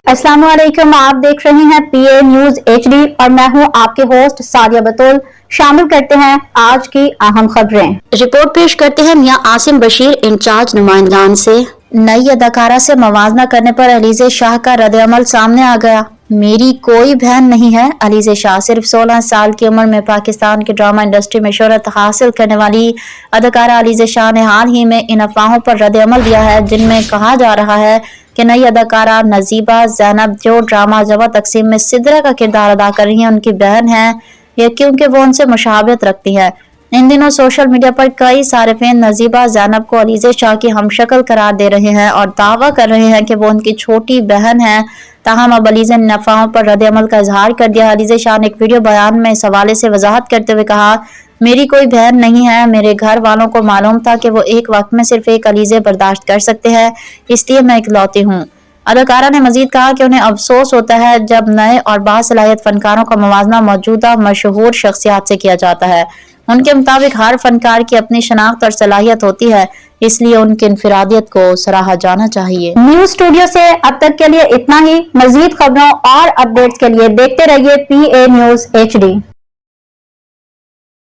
अस्सलाम वालेकुम, आप देख रहे हैं PA न्यूज HD और मैं हूं आपके होस्ट सादिया बतूल। शामिल करते हैं आज की अहम खबरें। रिपोर्ट पेश करते हैं मियां आसिम बशीर इंचार्ज नुमाइंदगान से। नई अदाकारा से मवाजना करने पर अलीज़े शाह का रद्द-ए-अमल सामने आ गया। मेरी कोई बहन नहीं है। अलीज़े शाह सिर्फ 16 साल की उम्र में पाकिस्तान की ड्रामा इंडस्ट्री में शोहरत हासिल करने वाली अदाकारा अलीज़े शाह ने हाल ही में इन अफवाहों पर रद्द-ए-अमल दिया है जिनमें कहा जा रहा है कि नई अदाकारा नजीबा ज़ैनब जो ड्रामा जवा तकसीम में सिद्रा का किरदार अदा कर रही हैं उनकी बहन है, या क्योंकि वो उनसे मुशाबहत रखती है। इन दिनों सोशल मीडिया पर कई सारिफिन नजीबा ज़ैनब को अलीज़े शाह की हमशक्ल करार दे रहे हैं और दावा कर रहे हैं कि वो उनकी छोटी बहन है। ताहम अब अलीज़े ने अफवाहों पर रद्द-ए-अमल का इजहार कर दिया। अलीज़े शाह ने एक वीडियो बयान में इस हवाले से वजाहत करते हुए कहा, मेरी कोई बहन नहीं है। मेरे घर वालों को मालूम था कि वो एक वक्त में सिर्फ एक अलीज़े बर्दाश्त कर सकते हैं, इसलिए मैं इकलौती हूँ। अदाकारा ने मजीद कहा कि उन्हें अफसोस होता है जब नए और बासलाहियत फनकारों का मवाजना मौजूदा मशहूर शख्सियात से किया जाता है। उनके मुताबिक हर फनकार की अपनी शनाख्त और सलाहियत होती है, इसलिए उनकी इनफिरादियत को सराहा जाना चाहिए। न्यूज स्टूडियो से अब तक के लिए इतना ही। मजीद खबरों और अपडेट्स के लिए देखते रहिए PA न्यूज HD।